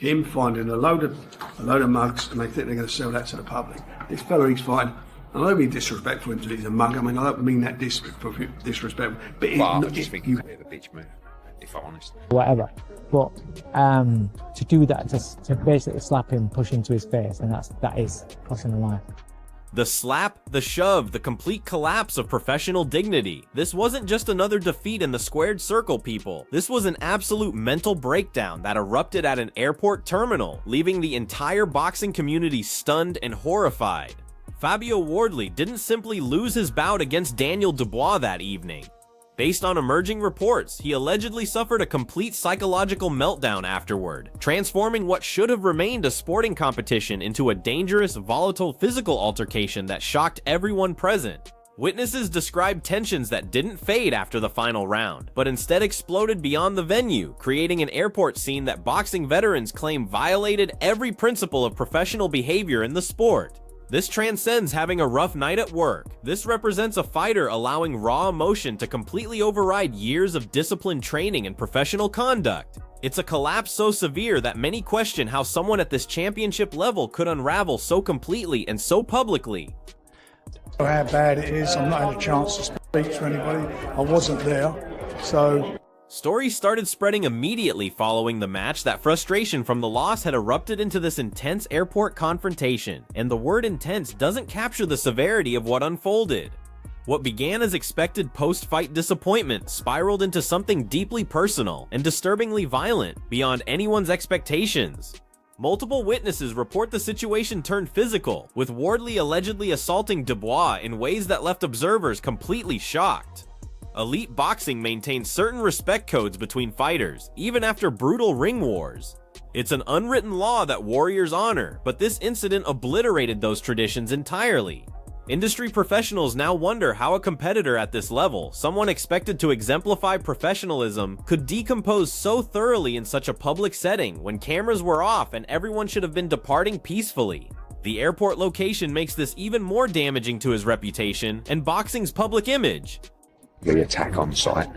him finding a load of mugs and they think they're going to sell that to the public. This fella, he's fine. I don't mean disrespectful to he's a mug. I mean, I don't mean that disrespectful, but I just think it's a bit of a bitch move, if I'm honest. Whatever. But to do that, to basically slap him, push him to his face, and that is crossing the line. The slap, the shove, the complete collapse of professional dignity. This wasn't just another defeat in the squared circle, people. This was an absolute mental breakdown that erupted at an airport terminal, leaving the entire boxing community stunned and horrified. Fabio Wardley didn't simply lose his bout against Daniel Dubois that evening. Based on emerging reports, he allegedly suffered a complete psychological meltdown afterward, transforming what should have remained a sporting competition into a dangerous, volatile physical altercation that shocked everyone present. Witnesses described tensions that didn't fade after the final round, but instead exploded beyond the venue, creating an airport scene that boxing veterans claim violated every principle of professional behavior in the sport. This transcends having a rough night at work. This represents a fighter allowing raw emotion to completely override years of disciplined training and professional conduct. It's a collapse so severe that many question how someone at this championship level could unravel so completely and so publicly. How bad it is, I'm not had a chance to speak to anybody. I wasn't there, so... Stories started spreading immediately following the match that frustration from the loss had erupted into this intense airport confrontation, and the word intense doesn't capture the severity of what unfolded. What began as expected post-fight disappointment spiraled into something deeply personal and disturbingly violent beyond anyone's expectations. Multiple witnesses report the situation turned physical, with Wardley allegedly assaulting Dubois in ways that left observers completely shocked. Elite boxing maintains certain respect codes between fighters, even after brutal ring wars. It's an unwritten law that warriors honor, but this incident obliterated those traditions entirely. Industry professionals now wonder how a competitor at this level, someone expected to exemplify professionalism, could decompose so thoroughly in such a public setting when cameras were off and everyone should have been departing peacefully. The airport location makes this even more damaging to his reputation and boxing's public image. The attack on site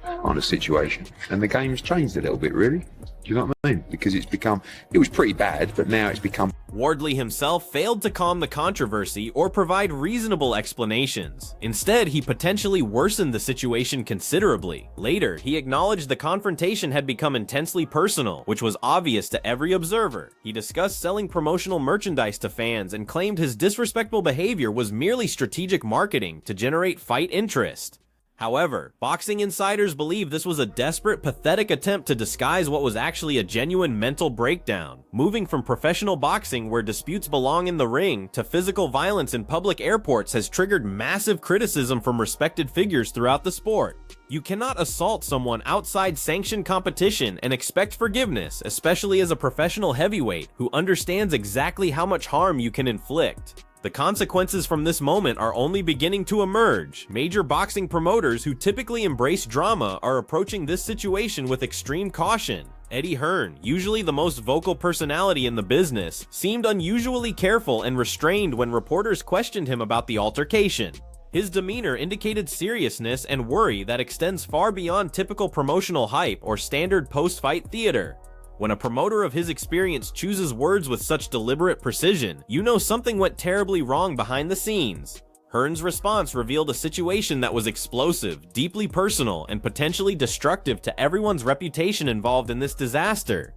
on a situation, and the game's changed a little bit, really. Do you know what I mean? Because it was pretty bad, but now it's become... Wardley himself failed to calm the controversy or provide reasonable explanations. Instead, he potentially worsened the situation considerably. Later, he acknowledged the confrontation had become intensely personal, which was obvious to every observer. He discussed selling promotional merchandise to fans and claimed his disrespectful behavior was merely strategic marketing to generate fight interest. However, boxing insiders believe this was a desperate, pathetic attempt to disguise what was actually a genuine mental breakdown, moving from professional boxing where disputes belong in the ring to physical violence in public airports has triggered massive criticism from respected figures throughout the sport. You cannot assault someone outside sanctioned competition and expect forgiveness, especially as a professional heavyweight who understands exactly how much harm you can inflict. The consequences from this moment are only beginning to emerge. Major boxing promoters who typically embrace drama are approaching this situation with extreme caution. Eddie Hearn, usually the most vocal personality in the business, seemed unusually careful and restrained when reporters questioned him about the altercation. His demeanor indicated seriousness and worry that extends far beyond typical promotional hype or standard post-fight theater. When a promoter of his experience chooses words with such deliberate precision, you know something went terribly wrong behind the scenes. Hearn's response revealed a situation that was explosive, deeply personal, and potentially destructive to everyone's reputation involved in this disaster.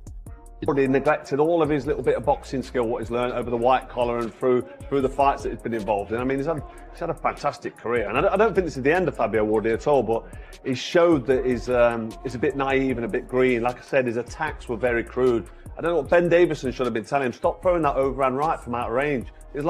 He neglected all of his little bit of boxing skill, what he's learned over the white collar and through the fights that he's been involved in. I mean, he's had a fantastic career, and I don't think this is the end of Fabio Wardley at all, but he showed that he's a bit naive and a bit green. Like I said, his attacks were very crude. I don't know what Ben Davison should have been telling him. Stop throwing that overhand right from out of range. He's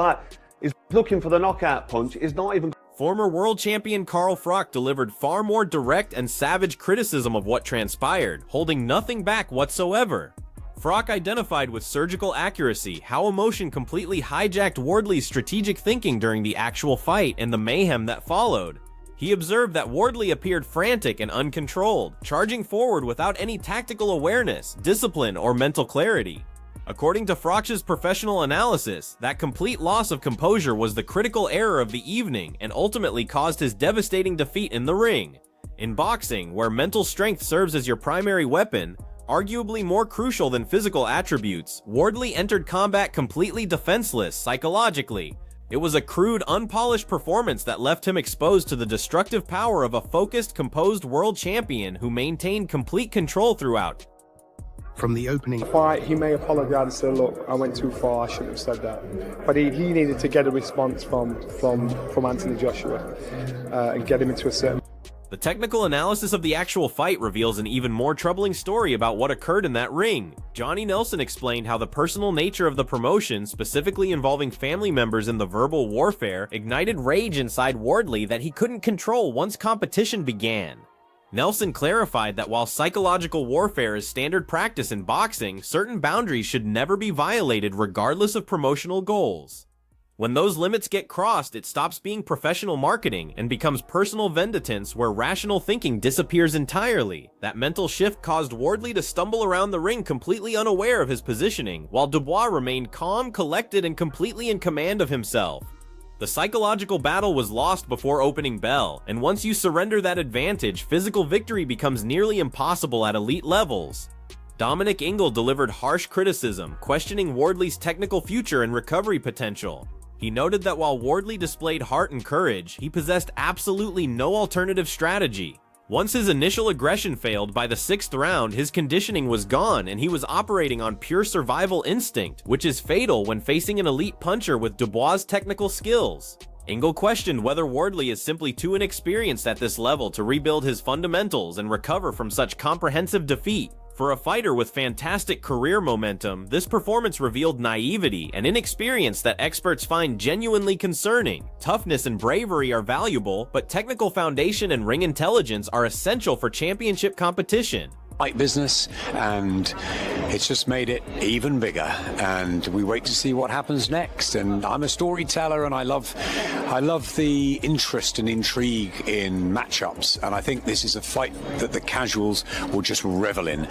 looking for the knockout punch. He's not even... Former world champion Carl Froch delivered far more direct and savage criticism of what transpired, holding nothing back whatsoever. Froch identified with surgical accuracy how emotion completely hijacked Wardley's strategic thinking during the actual fight and the mayhem that followed. He observed that Wardley appeared frantic and uncontrolled, charging forward without any tactical awareness, discipline, or mental clarity. According to Froch's professional analysis, that complete loss of composure was the critical error of the evening and ultimately caused his devastating defeat in the ring. In boxing, where mental strength serves as your primary weapon, arguably more crucial than physical attributes, Wardley entered combat completely defenseless psychologically. It was a crude, unpolished performance that left him exposed to the destructive power of a focused, composed world champion who maintained complete control throughout. From the opening fight, he may apologise and say, look, I went too far, I shouldn't have said that. But he needed to get a response from Anthony Joshua and get him into a certain... The technical analysis of the actual fight reveals an even more troubling story about what occurred in that ring. Johnny Nelson explained how the personal nature of the promotion, specifically involving family members in the verbal warfare, ignited rage inside Wardley that he couldn't control once competition began. Nelson clarified that while psychological warfare is standard practice in boxing, certain boundaries should never be violated regardless of promotional goals. When those limits get crossed, it stops being professional marketing and becomes personal vendetance where rational thinking disappears entirely. That mental shift caused Wardley to stumble around the ring completely unaware of his positioning, while Dubois remained calm, collected, and completely in command of himself. The psychological battle was lost before opening bell, and once you surrender that advantage, physical victory becomes nearly impossible at elite levels. Dominic Ingle delivered harsh criticism, questioning Wardley's technical future and recovery potential. He noted that while Wardley displayed heart and courage, he possessed absolutely no alternative strategy. Once his initial aggression failed by the 6th round, his conditioning was gone and he was operating on pure survival instinct, which is fatal when facing an elite puncher with Dubois' technical skills. Ingle questioned whether Wardley is simply too inexperienced at this level to rebuild his fundamentals and recover from such comprehensive defeat. For a fighter with fantastic career momentum, this performance revealed naivety and inexperience that experts find genuinely concerning. Toughness and bravery are valuable, but technical foundation and ring intelligence are essential for championship competition. fight business, and it's just made it even bigger, and we wait to see what happens next. And I'm a storyteller, and I love the interest and intrigue in matchups, and I think this is a fight that the casuals will just revel in.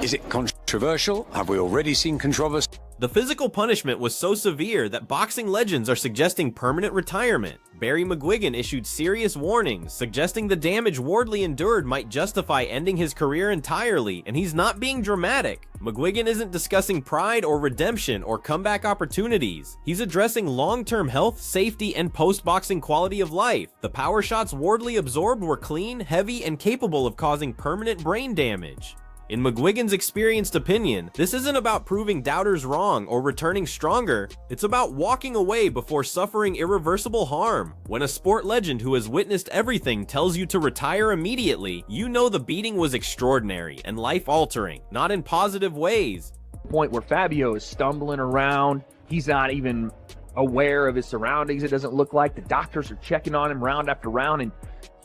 Is it controversial? Have we already seen controversy? The physical punishment was so severe that boxing legends are suggesting permanent retirement. Barry McGuigan issued serious warnings, suggesting the damage Wardley endured might justify ending his career entirely, and he's not being dramatic. McGuigan isn't discussing pride or redemption or comeback opportunities. He's addressing long-term health, safety, and post-boxing quality of life. The power shots Wardley absorbed were clean, heavy, and capable of causing permanent brain damage. In McGuigan's experienced opinion, this isn't about proving doubters wrong or returning stronger, it's about walking away before suffering irreversible harm. When a sport legend who has witnessed everything tells you to retire immediately, you know the beating was extraordinary and life-altering, not in positive ways. Point where Fabio is stumbling around, he's not even aware of his surroundings, it doesn't look like. The doctors are checking on him round after round, and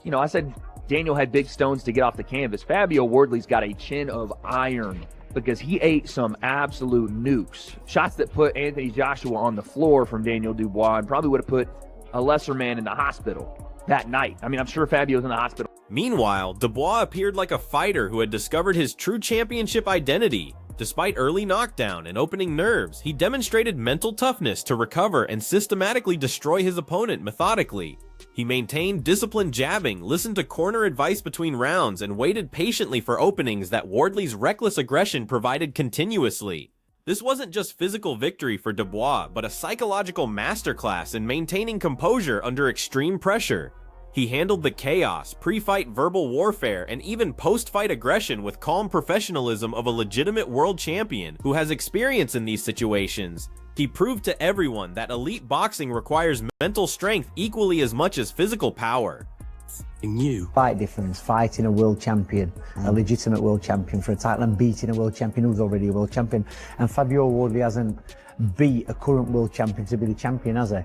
you know, I said Daniel had big stones to get off the canvas. Fabio Wardley's got a chin of iron because he ate some absolute nukes. Shots that put Anthony Joshua on the floor from Daniel Dubois and probably would have put a lesser man in the hospital that night. I mean, I'm sure Fabio's in the hospital. Meanwhile, Dubois appeared like a fighter who had discovered his true championship identity. Despite early knockdown and opening nerves, he demonstrated mental toughness to recover and systematically destroy his opponent methodically. He maintained disciplined jabbing, listened to corner advice between rounds, and waited patiently for openings that Wardley's reckless aggression provided continuously. This wasn't just physical victory for Dubois, but a psychological masterclass in maintaining composure under extreme pressure. He handled the chaos, pre-fight verbal warfare, and even post-fight aggression with calm professionalism of a legitimate world champion who has experience in these situations. He proved to everyone that elite boxing requires mental strength equally as much as physical power. New fight difference, fighting a world champion, a legitimate world champion for a title, and beating a world champion who's already a world champion. And Fabio Wardley hasn't beat a current world champion to be the champion, has he?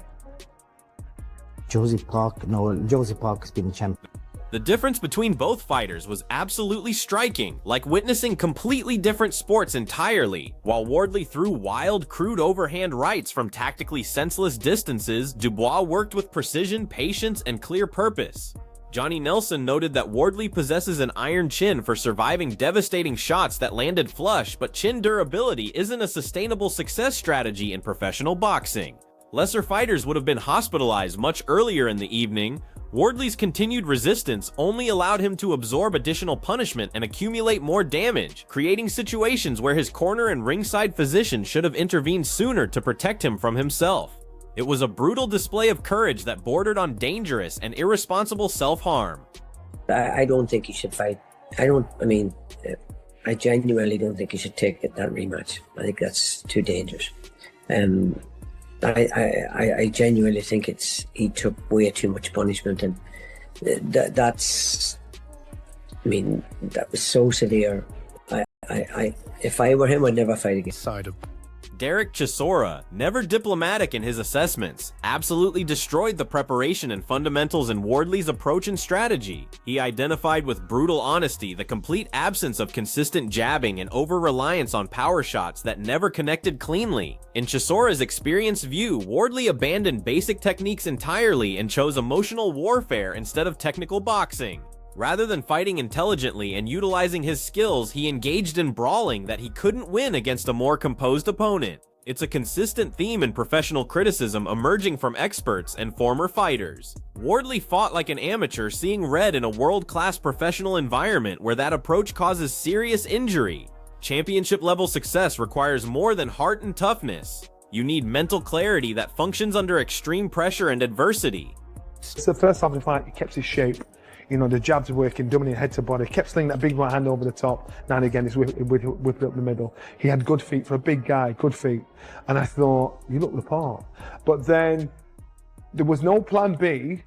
Josie Parker's been the champion. The difference between both fighters was absolutely striking, like witnessing completely different sports entirely. While Wardley threw wild, crude overhand rights from tactically senseless distances, Dubois worked with precision, patience, and clear purpose. Johnny Nelson noted that Wardley possesses an iron chin for surviving devastating shots that landed flush, but chin durability isn't a sustainable success strategy in professional boxing. Lesser fighters would have been hospitalized much earlier in the evening. Wardley's continued resistance only allowed him to absorb additional punishment and accumulate more damage, creating situations where his corner and ringside physician should have intervened sooner to protect him from himself. It was a brutal display of courage that bordered on dangerous and irresponsible self-harm. I don't think he should fight. I genuinely don't think he should take that rematch. I think that's too dangerous. I genuinely think he took way too much punishment, and that was so severe. If I were him, I'd never fight again. Derek Chisora, never diplomatic in his assessments, absolutely destroyed the preparation and fundamentals in Wardley's approach and strategy. He identified with brutal honesty the complete absence of consistent jabbing and over-reliance on power shots that never connected cleanly. In Chisora's experienced view, Wardley abandoned basic techniques entirely and chose emotional warfare instead of technical boxing. Rather than fighting intelligently and utilizing his skills, he engaged in brawling that he couldn't win against a more composed opponent. It's a consistent theme in professional criticism emerging from experts and former fighters. Wardley fought like an amateur, seeing red in a world-class professional environment where that approach causes serious injury. Championship-level success requires more than heart and toughness. You need mental clarity that functions under extreme pressure and adversity. It's the first time in the fight, he kept his shape. You know, the jabs were working, dominating head to body, kept slinging that big right hand over the top. Now and again, he's whipping up the middle. He had good feet for a big guy, good feet. And I thought, you look the part. But then there was no plan B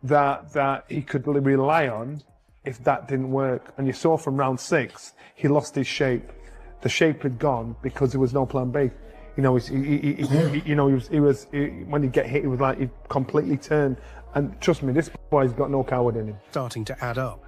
that he could rely on if that didn't work. And you saw from round 6, he lost his shape. The shape had gone because there was no plan B. You know, when he get hit, he was like, he completely turned. And trust me, this boy's got no coward in him. Starting to add up.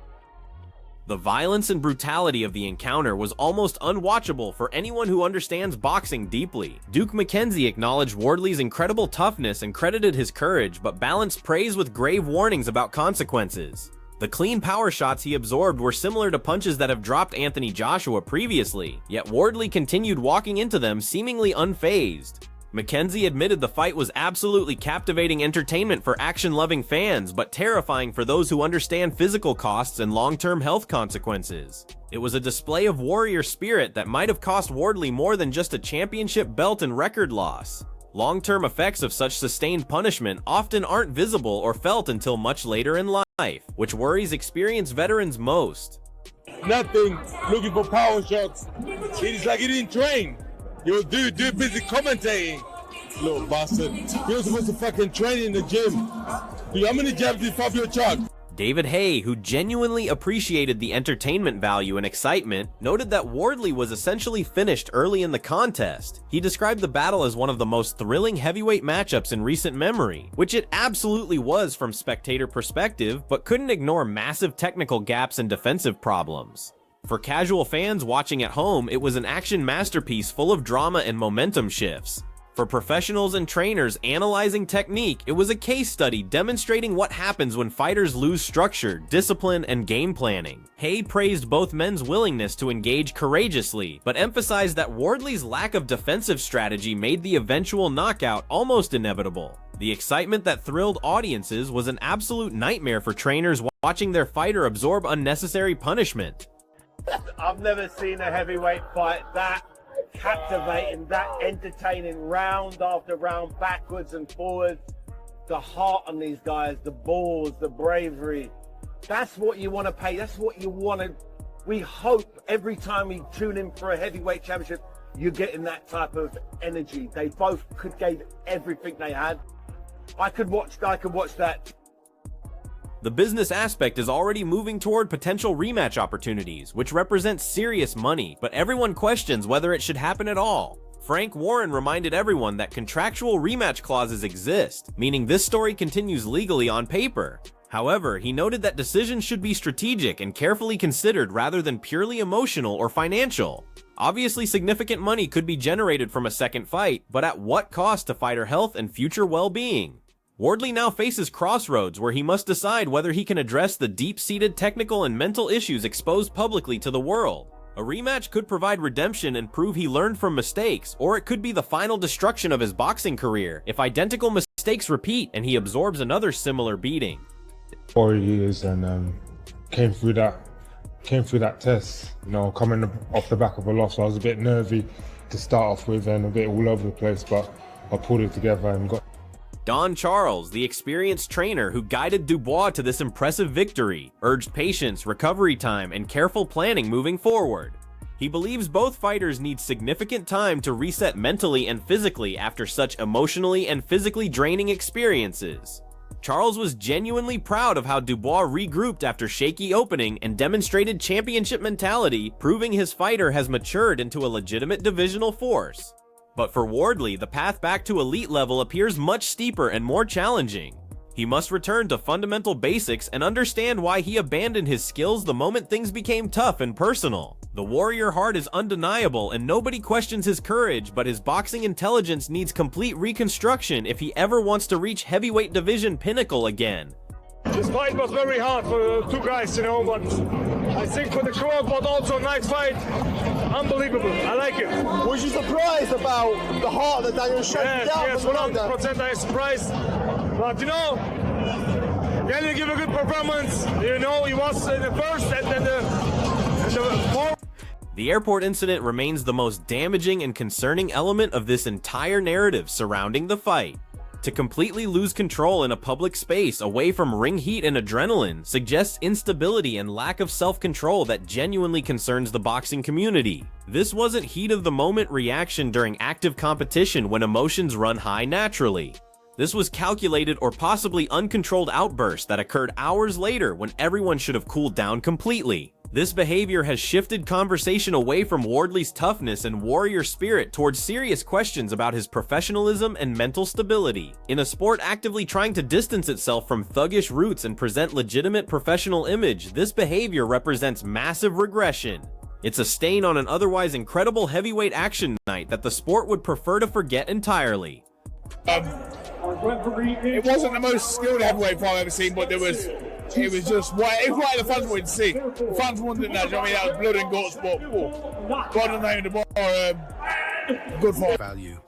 The violence and brutality of the encounter was almost unwatchable for anyone who understands boxing deeply. Duke McKenzie acknowledged Wardley's incredible toughness and credited his courage, but balanced praise with grave warnings about consequences. The clean power shots he absorbed were similar to punches that have dropped Anthony Joshua previously, yet Wardley continued walking into them seemingly unfazed. McKenzie admitted the fight was absolutely captivating entertainment for action-loving fans, but terrifying for those who understand physical costs and long-term health consequences. It was a display of warrior spirit that might have cost Wardley more than just a championship belt and record loss. Long-term effects of such sustained punishment often aren't visible or felt until much later in life, which worries experienced veterans most. Nothing, looking for power shots. It's like he didn't train. Yo, dude busy commentating. Little bastard. You're supposed to fucking train in the gym. Dude, how many jabs did Fabio chuck? David Hay, who genuinely appreciated the entertainment value and excitement, noted that Wardley was essentially finished early in the contest. He described the battle as one of the most thrilling heavyweight matchups in recent memory, which it absolutely was from spectator perspective, but couldn't ignore massive technical gaps and defensive problems. For casual fans watching at home, it was an action masterpiece full of drama and momentum shifts. For professionals and trainers analyzing technique, it was a case study demonstrating what happens when fighters lose structure, discipline, and game planning. Hay praised both men's willingness to engage courageously, but emphasized that Wardley's lack of defensive strategy made the eventual knockout almost inevitable. The excitement that thrilled audiences was an absolute nightmare for trainers watching their fighter absorb unnecessary punishment. I've never seen a heavyweight fight that captivating, that entertaining, round after round, backwards and forwards. The heart on these guys, the balls, the bravery. That's what you want to pay. That's what you want to. We hope every time we tune in for a heavyweight championship, you're getting that type of energy. They both gave everything they had. I could watch that. The business aspect is already moving toward potential rematch opportunities, which represents serious money, but everyone questions whether it should happen at all. Frank Warren reminded everyone that contractual rematch clauses exist, meaning this story continues legally on paper. However, he noted that decisions should be strategic and carefully considered rather than purely emotional or financial. Obviously, significant money could be generated from a second fight, but at what cost to fighter health and future well-being? Wardley now faces crossroads where he must decide whether he can address the deep-seated technical and mental issues exposed publicly to the world. A rematch could provide redemption and prove he learned from mistakes, or it could be the final destruction of his boxing career if identical mistakes repeat and he absorbs another similar beating. 4 years and came through that test, you know, coming off the back of a loss. I was a bit nervy to start off with and a bit all over the place, but I pulled it together and got. Don Charles, the experienced trainer who guided Dubois to this impressive victory, urged patience, recovery time, and careful planning moving forward. He believes both fighters need significant time to reset mentally and physically after such emotionally and physically draining experiences. Charles was genuinely proud of how Dubois regrouped after shaky opening and demonstrated championship mentality, proving his fighter has matured into a legitimate divisional force. But for Wardley, the path back to elite level appears much steeper and more challenging. He must return to fundamental basics and understand why he abandoned his skills the moment things became tough and personal. The warrior heart is undeniable and nobody questions his courage, but his boxing intelligence needs complete reconstruction if he ever wants to reach heavyweight division pinnacle again. This fight was very hard for two guys, you know, but I think for the crowd, but also a nice fight. Unbelievable. I like it. Was you surprised about the heart that Daniel showed down? Yes, 100% I was surprised. But, you know, Daniel gave a good performance. You know, he was in the first and then the fourth. The airport incident remains the most damaging and concerning element of this entire narrative surrounding the fight. To completely lose control in a public space away from ring heat and adrenaline suggests instability and lack of self-control that genuinely concerns the boxing community. This wasn't heat-of-the-moment reaction during active competition when emotions run high naturally. This was calculated or possibly uncontrolled outbursts that occurred hours later when everyone should have cooled down completely. This behavior has shifted conversation away from Wardley's toughness and warrior spirit towards serious questions about his professionalism and mental stability. In a sport actively trying to distance itself from thuggish roots and present legitimate professional image, this behavior represents massive regression. It's a stain on an otherwise incredible heavyweight action night that the sport would prefer to forget entirely. It wasn't the most skilled heavyweight fight I've ever seen, but it was just what the fans wanted to see. The fans wanted that. I mean, that was blood and guts, but God and name the bar, good fight. Value.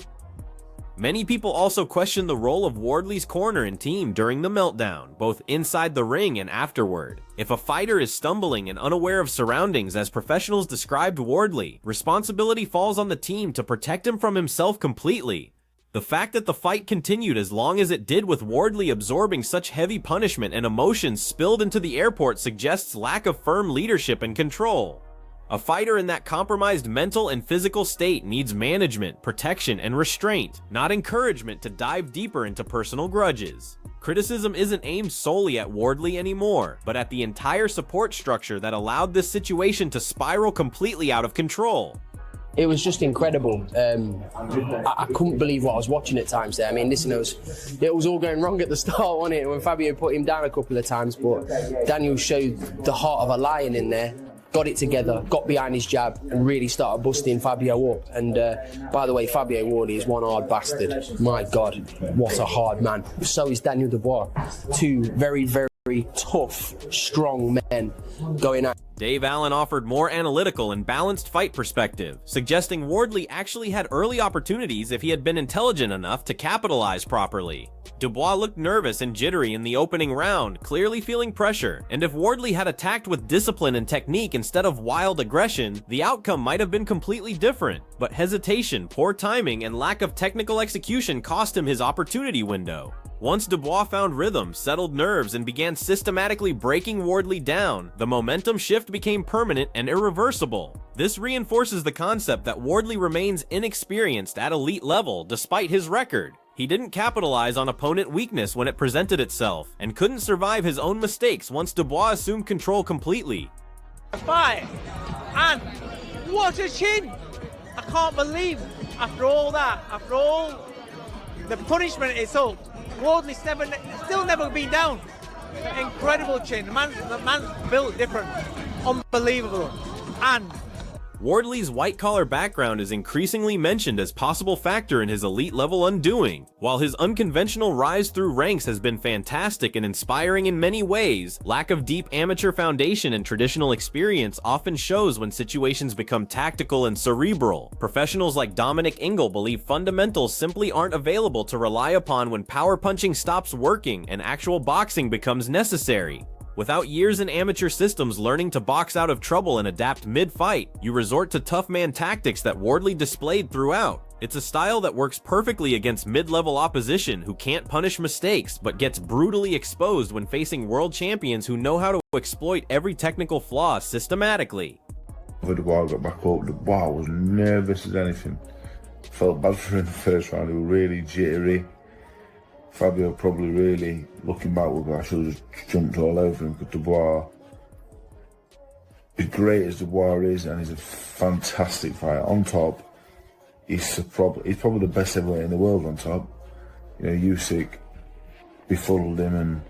Many people also question the role of Wardley's corner and team during the meltdown, both inside the ring and afterward. If a fighter is stumbling and unaware of surroundings as professionals described Wardley, responsibility falls on the team to protect him from himself completely. The fact that the fight continued as long as it did with Wardley absorbing such heavy punishment and emotions spilled into the airport suggests lack of firm leadership and control. A fighter in that compromised mental and physical state needs management, protection, and restraint, not encouragement to dive deeper into personal grudges. Criticism isn't aimed solely at Wardley anymore, but at the entire support structure that allowed this situation to spiral completely out of control. It was just incredible. I couldn't believe what I was watching at times there. I mean, listen, it was all going wrong at the start, wasn't it? When Fabio put him down a couple of times, but Daniel showed the heart of a lion in there, got it together, got behind his jab, and really started busting Fabio up. And by the way, Fabio Wardley is one hard bastard. My God, what a hard man. So is Daniel Dubois. Two very, very tough, strong men going at. Dave Allen offered more analytical and balanced fight perspective, suggesting Wardley actually had early opportunities if he had been intelligent enough to capitalize properly. Dubois looked nervous and jittery in the opening round, clearly feeling pressure, and if Wardley had attacked with discipline and technique instead of wild aggression, the outcome might have been completely different. But hesitation, poor timing, and lack of technical execution cost him his opportunity window. Once Dubois found rhythm, settled nerves, and began systematically breaking Wardley down, the momentum shift became permanent and irreversible. This reinforces the concept that Wardley remains inexperienced at elite level despite his record. He didn't capitalize on opponent weakness when it presented itself, and couldn't survive his own mistakes once Dubois assumed control completely. Fight! And what a chin! I can't believe, after all that, after all the punishment it took, Wardley's still never been down. Incredible chin. The man's built different. Unbelievable. And Wardley's white-collar background is increasingly mentioned as possible factor in his elite-level undoing. While his unconventional rise through ranks has been fantastic and inspiring in many ways, lack of deep amateur foundation and traditional experience often shows when situations become tactical and cerebral. Professionals like Dominic Ingle believe fundamentals simply aren't available to rely upon when power punching stops working and actual boxing becomes necessary. Without years in amateur systems learning to box out of trouble and adapt mid-fight, you resort to tough man tactics that Wardley displayed throughout. It's a style that works perfectly against mid-level opposition who can't punish mistakes but gets brutally exposed when facing world champions who know how to exploit every technical flaw systematically. Dubois got back up, Dubois was nervous as anything. Felt bad for him in the first round, he was really jittery. Fabio probably really, looking back, I should have just jumped all over him, but Dubois, as great as Dubois is, and he's a fantastic fighter. On top, he's probably the best heavyweight in the world on top. You know, Usyk befuddled him, and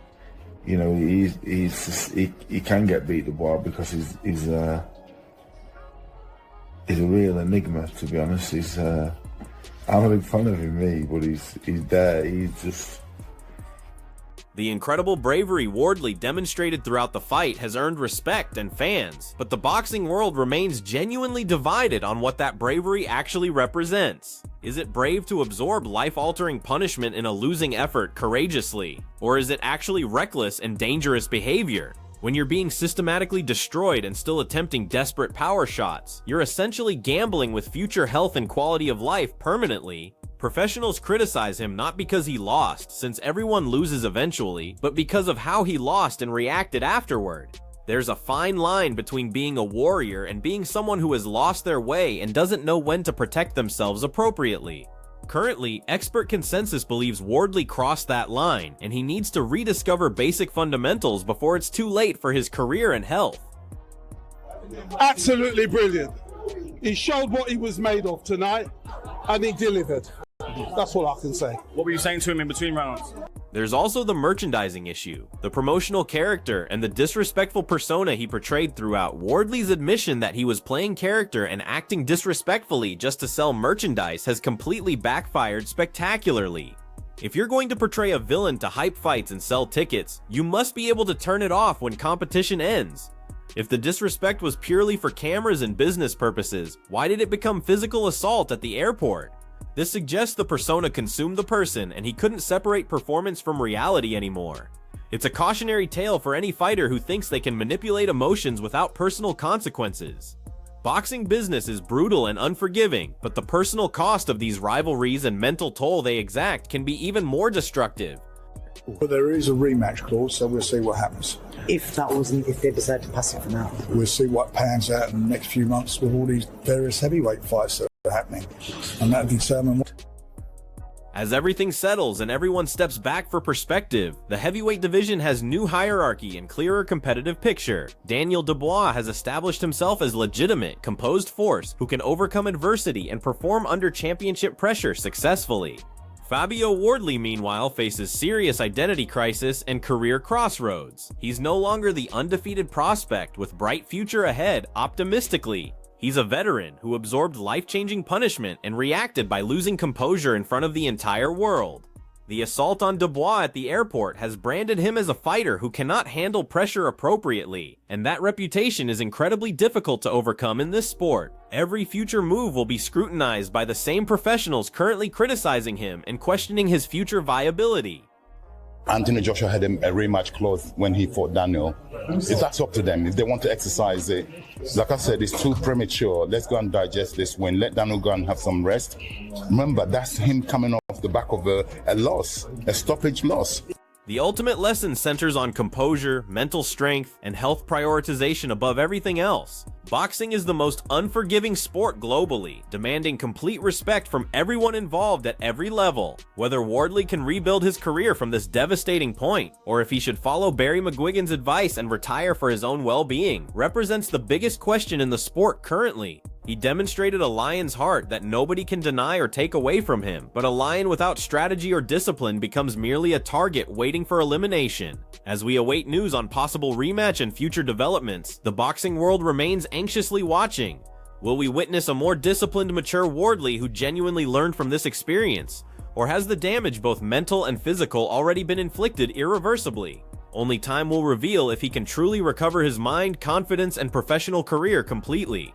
you know he can get beat Dubois because he's a real enigma, to be honest. I'm a big fan of him, but he's there. He's just. The incredible bravery Wardley demonstrated throughout the fight has earned respect and fans, but the boxing world remains genuinely divided on what that bravery actually represents. Is it brave to absorb life-altering punishment in a losing effort courageously? Or is it actually reckless and dangerous behavior? When you're being systematically destroyed and still attempting desperate power shots, you're essentially gambling with future health and quality of life permanently. Professionals criticize him not because he lost, since everyone loses eventually, but because of how he lost and reacted afterward. There's a fine line between being a warrior and being someone who has lost their way and doesn't know when to protect themselves appropriately. Currently, expert consensus believes Wardley crossed that line, and he needs to rediscover basic fundamentals before it's too late for his career and health. Absolutely brilliant. He showed what he was made of tonight, and he delivered. That's all I can say. What were you saying to him in between rounds? There's also the merchandising issue, the promotional character, and the disrespectful persona he portrayed throughout. Wardley's admission that he was playing character and acting disrespectfully just to sell merchandise has completely backfired spectacularly. If you're going to portray a villain to hype fights and sell tickets, you must be able to turn it off when competition ends. If the disrespect was purely for cameras and business purposes, why did it become physical assault at the airport? This suggests the persona consumed the person and he couldn't separate performance from reality anymore. It's a cautionary tale for any fighter who thinks they can manipulate emotions without personal consequences. Boxing business is brutal and unforgiving, but the personal cost of these rivalries and mental toll they exact can be even more destructive. But there is a rematch clause, so we'll see what happens. If they decide to pass it for now. We'll see what pans out in the next few months with all these various heavyweight fights that are happening, and that'll determine what. As everything settles and everyone steps back for perspective, the heavyweight division has new hierarchy and clearer competitive picture. Daniel Dubois has established himself as legitimate, composed force who can overcome adversity and perform under championship pressure successfully. Fabio Wardley, meanwhile, faces serious identity crisis and career crossroads. He's no longer the undefeated prospect with bright future ahead optimistically. He's a veteran who absorbed life-changing punishment and reacted by losing composure in front of the entire world. The assault on Dubois at the airport has branded him as a fighter who cannot handle pressure appropriately, and that reputation is incredibly difficult to overcome in this sport. Every future move will be scrutinized by the same professionals currently criticizing him and questioning his future viability. Anthony Joshua had a rematch clause when he fought Daniel. If that's up to them, if they want to exercise it, like I said, it's too premature. Let's go and digest this win. Let Daniel go and have some rest. Remember, that's him coming off the back of a loss, a stoppage loss. The ultimate lesson centers on composure, mental strength, and health prioritization above everything else. Boxing is the most unforgiving sport globally, demanding complete respect from everyone involved at every level. Whether Wardley can rebuild his career from this devastating point, or if he should follow Barry McGuigan's advice and retire for his own well-being, represents the biggest question in the sport currently. He demonstrated a lion's heart that nobody can deny or take away from him, but a lion without strategy or discipline becomes merely a target waiting for elimination. As we await news on possible rematch and future developments, the boxing world remains anxiously watching. Will we witness a more disciplined, mature Wardley who genuinely learned from this experience? Or has the damage, both mental and physical, already been inflicted irreversibly? Only time will reveal if he can truly recover his mind, confidence, and professional career completely.